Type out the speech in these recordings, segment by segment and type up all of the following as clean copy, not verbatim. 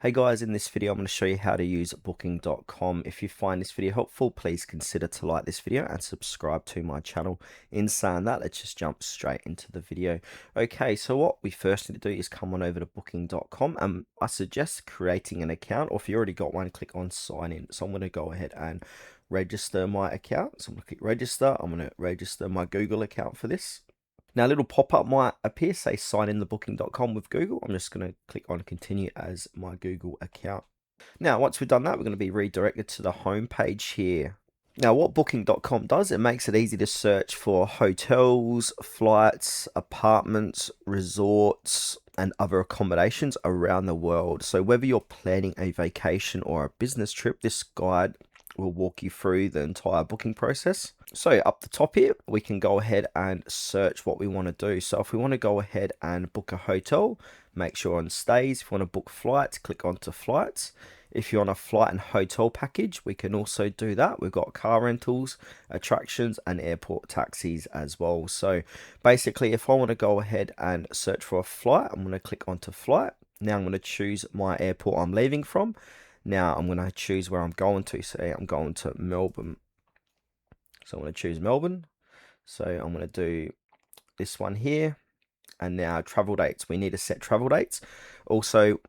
Hey guys, in this video I'm going to show you how to use booking.com. If you find this video helpful, please consider to like this video and subscribe to my channel. In saying that, let's just jump straight into the video. Okay, so what we first need to do is come on over to booking.com, and I suggest creating an account, or if you already got one, click on sign in. So I'm going to go ahead and register my account. So I'm going to click register. I'm going to register my Google account for this. Now, a little pop-up might appear, say sign in the booking.com with Google. I'm just going to click on continue as my Google account. Now, once we've done that, we're going to be redirected to the home page here. Now, what booking.com does, it makes it easy to search for hotels, flights, apartments, resorts, and other accommodations around the world. So whether you're planning a vacation or a business trip, this guide will walk you through the entire booking process. So up the top here, we can go ahead and search what we want to do. So if we want to go ahead and book a hotel, make sure on stays. If you want to book flights, click onto flights. If you're on a flight and hotel package, we can also do that. We've got car rentals, attractions, and airport taxis as well. So basically, if I want to go ahead and search for a flight, I'm going to click onto flight. Now I'm going to choose my airport I'm leaving from. Now I'm going to choose where I'm going to. Say I'm going to Melbourne. So I'm going to choose Melbourne. So I'm going to do this one here. And now travel dates. We need to set travel dates. Also,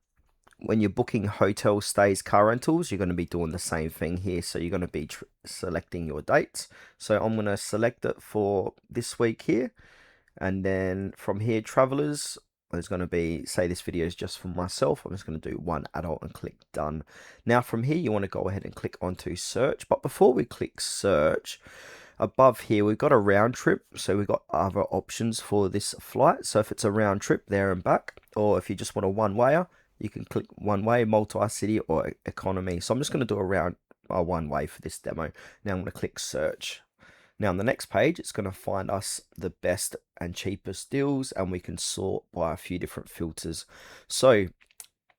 when you're booking hotel stays, car rentals, you're going to be doing the same thing here. So you're going to be selecting your dates. So I'm going to select it for this week here. And then from here, travelers, there's going to be, say this video is just for myself. I'm just going to do one adult and click done. Now from here, you want to go ahead and click onto search. But before we click search, above here, we've got a round trip. So we've got other options for this flight. So if it's a round trip there and back, or if you just want a one-wayer, you can click one way, multi-city, or economy. So I'm just going to do a one way for this demo. Now I'm going to click search. Now on the next page, it's going to find us the best and cheapest deals, and we can sort by a few different filters. So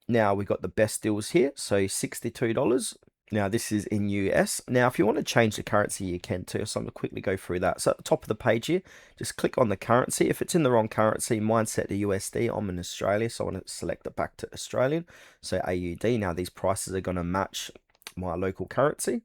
now we've got the best deals here. So $62. Now this is in US. Now if you want to change the currency, you can too. So I'm going to quickly go through that. So at the top of the page here, just click on the currency. If it's in the wrong currency, mine's set to USD. I'm in Australia, so I want to select it back to Australian. So AUD. Now these prices are going to match my local currency.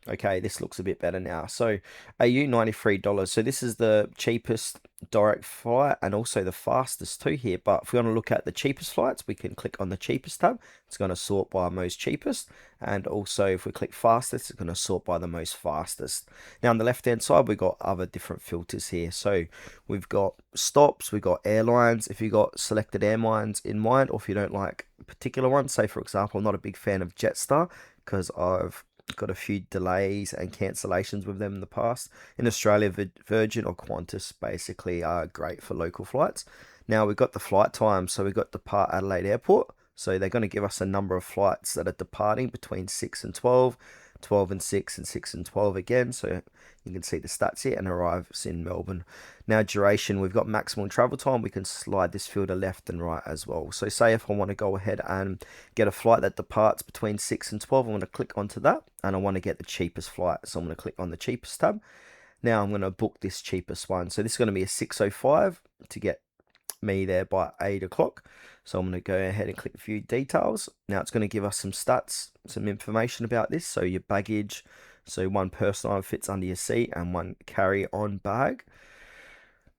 Okay, this looks a bit better now. So AU $93. So this is the cheapest direct flight and also the fastest too here. But if we want to look at the cheapest flights, we can click on the cheapest tab. It's going to sort by most cheapest. And also if we click fastest, it's going to sort by the most fastest. Now on the left hand side, we've got other different filters here. So we've got stops, we've got airlines. If you've got selected airlines in mind, or if you don't like a particular one, say for example, I'm not a big fan of Jetstar because I've got a few delays and cancellations with them in the past. In Australia, Virgin or Qantas basically are great for local flights. Now we've got the flight time, so we've got depart Adelaide Airport. So they're going to give us a number of flights that are departing between 6 and 12, 12 and 6, and 6 and 12 again. So you can see the stats here, and arrives in Melbourne. Now duration, we've got maximum travel time. We can slide this filter left and right as well. So say if I want to go ahead and get a flight that departs between 6 and 12, I want to click onto that, and I want to get the cheapest flight. So I'm going to click on the cheapest tab. Now I'm going to book this cheapest one. So this is going to be a 6:05 to get me there by 8 o'clock. So I'm going to go ahead and click view details. Now it's going to give us some stats, some information about this. So your baggage, so one personal item fits under your seat and one carry-on bag.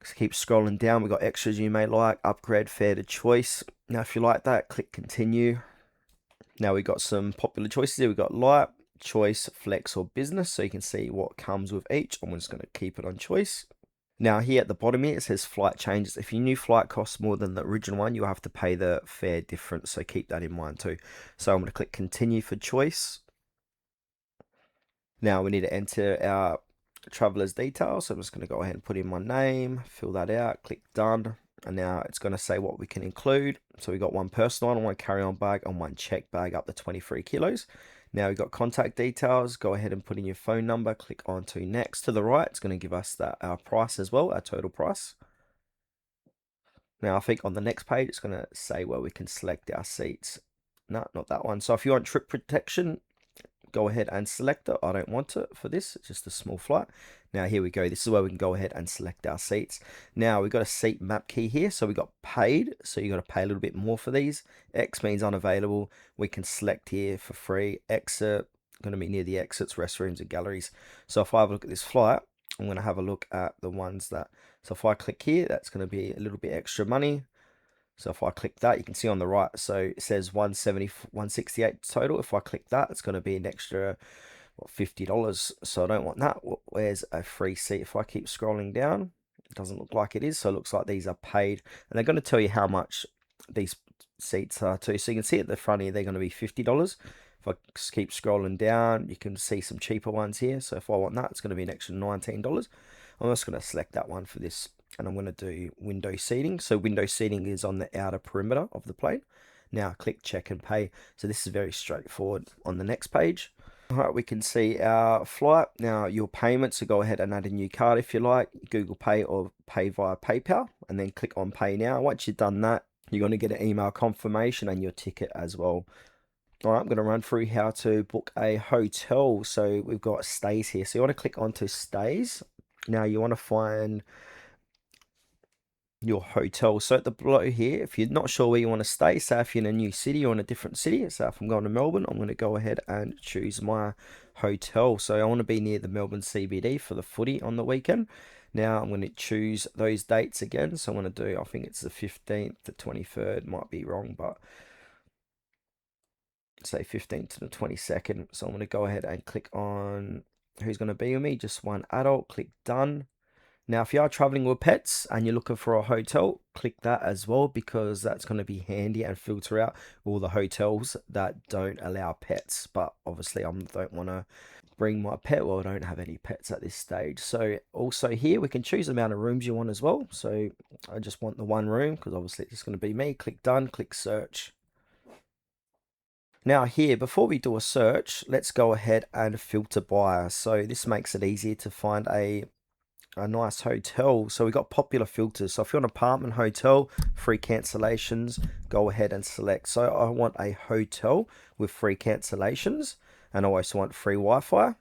Just keep scrolling down. We've got extras you may like, upgrade fare to choice. Now if you like that, click continue. Now we've got some popular choices here. We've got light, choice, flex, or business. So you can see what comes with each. I'm just going to keep it on choice. Now here at the bottom here, it says flight changes. If your new flight costs more than the original one, you'll have to pay the fare difference. So keep that in mind too. So I'm going to click continue for choice. Now we need to enter our traveler's details. So I'm just going to go ahead and put in my name, fill that out, click done. And now it's going to say what we can include. So we got one personal item, one carry-on bag, and one check bag up to 23 kilos. Now we've got contact details. Go ahead and put in your phone number. Click on to next. To the right, it's going to give us our price as well, our total price. Now I think on the next page, it's going to say where we can select our seats. No, not that one. So if you want trip protection, go ahead and select it. I don't want it for this, it's just a small flight. Now here we go, this is where we can go ahead and select our seats. Now we've got a seat map key here, so we got paid, so you got to pay a little bit more for these. X means unavailable. We can select here for free. Exit, going to be near the exits, restrooms and galleries. So if I have a look at this flight, I'm going to have a look at the ones that, so if I click here, that's going to be a little bit extra money. So if I click that, you can see on the right, so it says 170, 168 total. If I click that, it's going to be an extra, what, $50. So I don't want that. Where's a free seat? If I keep scrolling down, it doesn't look like it is. So it looks like these are paid. And they're going to tell you how much these seats are too. So you can see at the front here, they're going to be $50. If I keep scrolling down, you can see some cheaper ones here. So if I want that, it's going to be an extra $19. I'm just going to select that one for this, and I'm going to do window seating. So window seating is on the outer perimeter of the plane. Now click check and pay. So this is very straightforward. On the next page, all right, we can see our flight. Now your payments, so go ahead and add a new card if you like, Google Pay or pay via PayPal, and then click on pay now. Once you've done that, you're going to get an email confirmation and your ticket as well. All right, I'm going to run through how to book a hotel. So we've got stays here. So you want to click onto stays. Now you want to find your hotel. So at the below here, if you're not sure where you want to stay, say if you're in a new city or in a different city, so if I'm going to Melbourne, I'm going to go ahead and choose my hotel. So I want to be near the Melbourne CBD for the footy on the weekend. Now I'm going to choose those dates again. So I'm going to do, I think it's the 15th, the 23rd, might be wrong, but say 15th to the 22nd. So I'm going to go ahead and click on who's going to be with me, just one adult, click done. Now, if you are traveling with pets and you're looking for a hotel, click that as well, because that's going to be handy and filter out all the hotels that don't allow pets. But obviously I don't want to bring my pet, well, I don't have any pets at this stage. So also here we can choose the amount of rooms you want as well. So I just want the one room because obviously it's going to be me. Click done, click search. Now here, before we do a search, let's go ahead and filter by. So this makes it easier to find a nice hotel. So we got popular filters. So if you're an apartment, hotel, free cancellations, go ahead and select. So I want a hotel with free cancellations, and I also want free Wi-Fi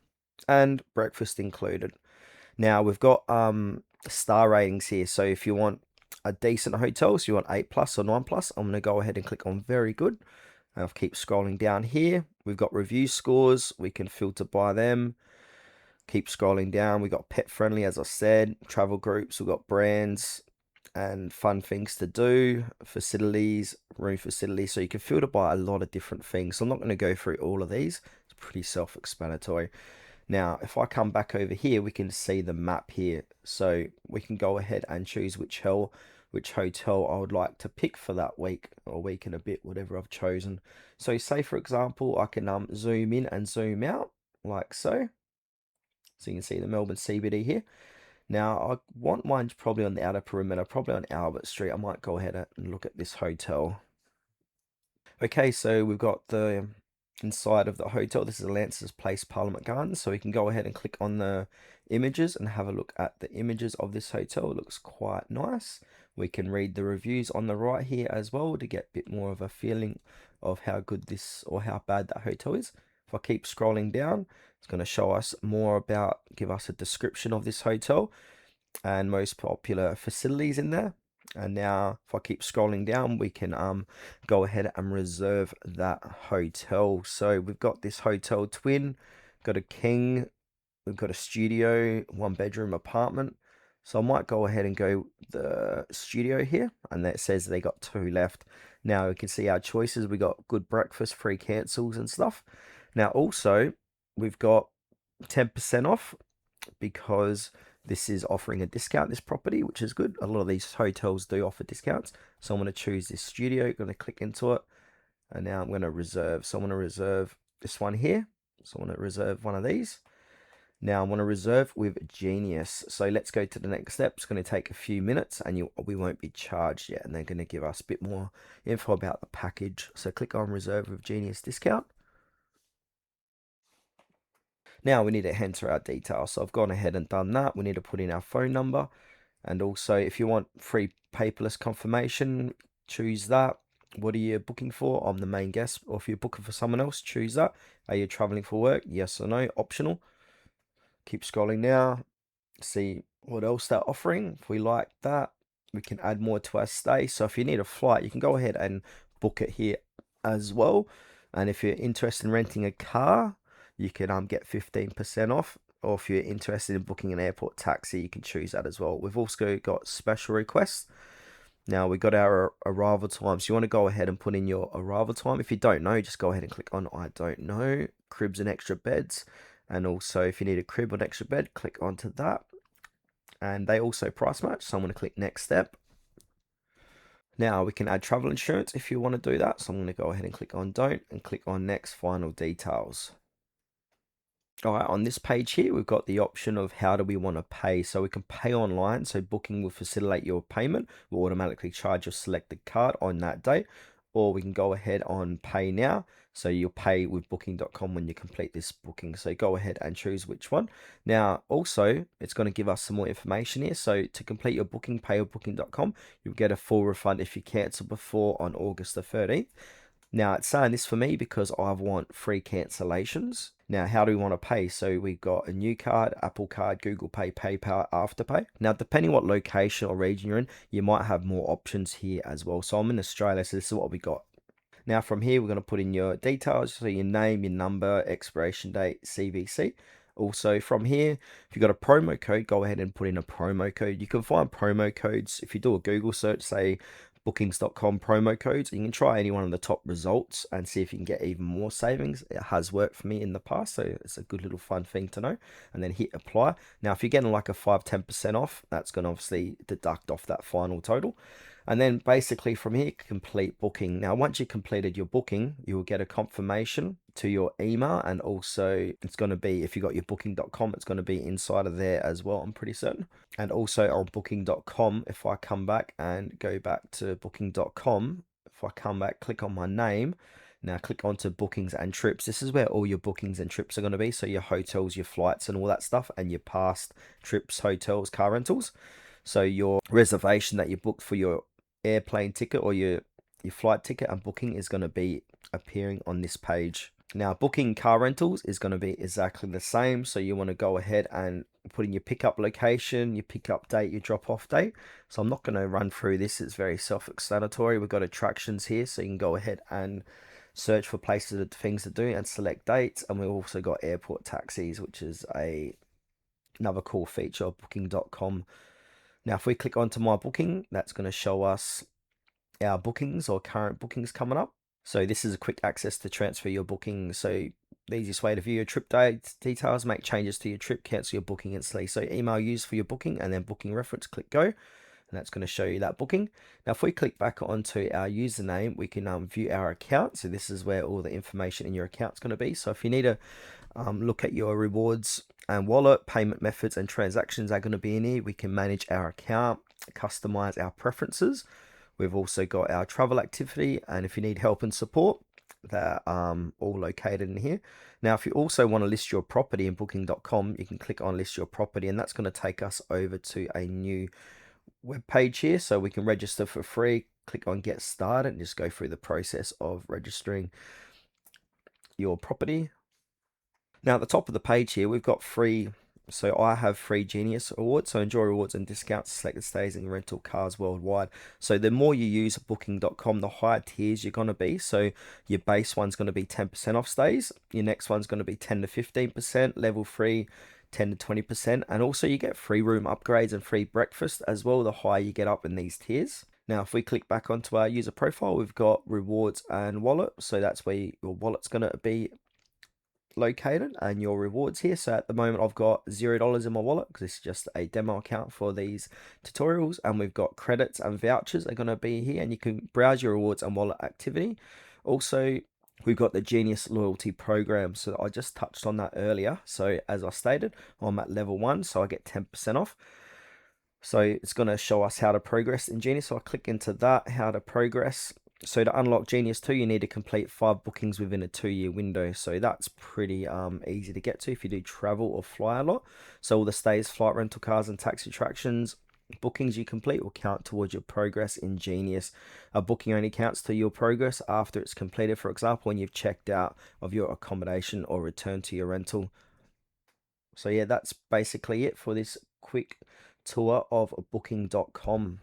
and breakfast included. Now we've got star ratings here. So if you want a decent hotel, so you want 8 plus or 9 plus, I'm going to go ahead and click on very good. I'll keep scrolling down here. We've got review scores. We can filter by them. Keep scrolling down. We got pet friendly, as I said, travel groups. We've got brands and fun things to do, facilities, room facilities. So you can filter by a lot of different things. So I'm not going to go through all of these. It's pretty self-explanatory. Now, if I come back over here, we can see the map here. So we can go ahead and choose which hotel I would like to pick for that week or week and a bit, whatever I've chosen. So say, for example, I can zoom in and zoom out like so. So you can see the Melbourne CBD here. Now, I want mine probably on the outer perimeter, probably on Albert Street. I might go ahead and look at this hotel. Okay, so we've got the inside of the hotel. This is Lance's Place, Parliament Gardens. So we can go ahead and click on the images and have a look at the images of this hotel. It looks quite nice. We can read the reviews on the right here as well to get a bit more of a feeling of how good this or how bad that hotel is. If I keep scrolling down, it's going to show us more about, give us a description of this hotel and most popular facilities in there. And now if I keep scrolling down, we can go ahead and reserve that hotel. So we've got this hotel twin, got a king, we've got a studio, 1 bedroom apartment. So I might go ahead and go the studio here, and that says they got 2 left. Now we can see our choices. We got good breakfast, free cancels and stuff. Now also we've got 10% off because this is offering a discount, this property, which is good. A lot of these hotels do offer discounts. So I'm going to choose this studio, going to click into it, and now I'm going to reserve. So I'm going to reserve this one here. So I'm going to reserve one of these. Now I want to reserve with Genius. So let's go to the next step. It's going to take a few minutes and we won't be charged yet. And they're going to give us a bit more info about the package. So click on reserve with Genius discount. Now we need to enter our details. So I've gone ahead and done that. We need to put in our phone number. And also if you want free paperless confirmation, choose that. What are you booking for? I'm the main guest. Or if you're booking for someone else, choose that. Are you traveling for work? Yes or no? Optional. Keep scrolling now. See what else they're offering. If we like that, we can add more to our stay. So if you need a flight, you can go ahead and book it here as well. And if you're interested in renting a car, you can get 15% off. Or if you're interested in booking an airport taxi, you can choose that as well. We've also got special requests. Now we got our arrival time. So you want to go ahead and put in your arrival time. If you don't know, just go ahead and click on I don't know, cribs and extra beds. And also if you need a crib or an extra bed, click onto that. And they also price match. So I'm going to click next step. Now we can add travel insurance if you want to do that. So I'm going to go ahead and click on don't and click on next final details. All right, on this page here, we've got the option of how do we want to pay. So we can pay online. So booking will facilitate your payment. We'll automatically charge your selected card on that day. Or we can go ahead on pay now. So you'll pay with booking.com when you complete this booking. So go ahead and choose which one. Now, also, it's going to give us some more information here. So to complete your booking, pay with booking.com, you'll get a full refund if you cancel before on August the 13th. Now it's saying this for me because I want free cancellations. Now, how do we want to pay? So we've got a new card, Apple Card, Google Pay, PayPal, Afterpay. Now, depending what location or region you're in, you might have more options here as well. So I'm in Australia, so this is what we got. Now from here, we're going to put in your details, so your name, your number, expiration date, CVC. Also from here, if you've got a promo code, go ahead and put in a promo code. You can find promo codes if you do a Google search, say bookings.com promo codes. You can try any one of the top results and see if you can get even more savings. It has worked for me in the past, so it's a good little fun thing to know. And then hit apply. Now, if you're getting like a 5-10% off, that's going to obviously deduct off that final total. And then basically from here, complete booking. Now, once you completed your booking, you will get a confirmation to your email. And also it's going to be, if you got your booking.com, it's going to be inside of there as well, I'm pretty certain. And also on booking.com, if I come back and go back to booking.com, if I come back, click on my name, now click onto bookings and trips. This is where all your bookings and trips are going to be. So your hotels, your flights and all that stuff, and your past trips, hotels, car rentals. So your reservation that you booked for your airplane ticket or your flight ticket and booking is going to be appearing on this page. Now, booking car rentals is going to be exactly the same. So you want to go ahead and put in your pickup location, your pickup date, your drop off date. So I'm not going to run through this. It's very self-explanatory. We've got attractions here. So you can go ahead and search for places and things to do and select dates. And we've also got airport taxis, which is another cool feature of booking.com. Now, if we click onto my booking, that's going to show us our bookings or current bookings coming up. So this is a quick access to transfer your booking. So the easiest way to view your trip details, make changes to your trip, cancel your booking instantly. So email used for your booking and then booking reference, click go. And that's going to show you that booking. Now, if we click back onto our username, we can view our account. So this is where all the information in your account is going to be. So if you need to look at your rewards and wallet, payment methods and transactions are going to be in here. We can manage our account, customize our preferences. We've also got our travel activity, and if you need help and support, they're all located in here. Now, if you also want to list your property in booking.com, you can click on list your property, and that's going to take us over to a new web page here. So we can register for free, click on get started, and just go through the process of registering your property. Now, at the top of the page here, we've got free. So I have free Genius Awards. So enjoy rewards and discounts, selected stays and rental cars worldwide. So the more you use booking.com, the higher tiers you're going to be. So your base one's going to be 10% off stays. Your next one's going to be 10 to 15%. Level 3, 10 to 20%. And also you get free room upgrades and free breakfast as well, the higher you get up in these tiers. Now, if we click back onto our user profile, we've got rewards and wallet. So that's where your wallet's going to be located and your rewards here. So at the moment I've got $0 in my wallet because this is just a demo account for these tutorials, and we've got credits and vouchers are going to be here, and you can browse your rewards and wallet activity. Also, we've got the Genius loyalty program, so I just touched on that earlier. So as I stated, I'm at level 1, so I get 10% off. So it's going to show us how to progress in Genius. So I click into that, how to progress. So to unlock Genius 2, you need to complete 5 bookings within a 2-year window. So that's pretty easy to get to if you do travel or fly a lot. So all the stays, flight rental cars and taxi attractions, Bookings you complete will count towards your progress in Genius. A booking only counts to your progress after it's completed. For example, when you've checked out of your accommodation or returned to your rental. So yeah, that's basically it for this quick tour of booking.com.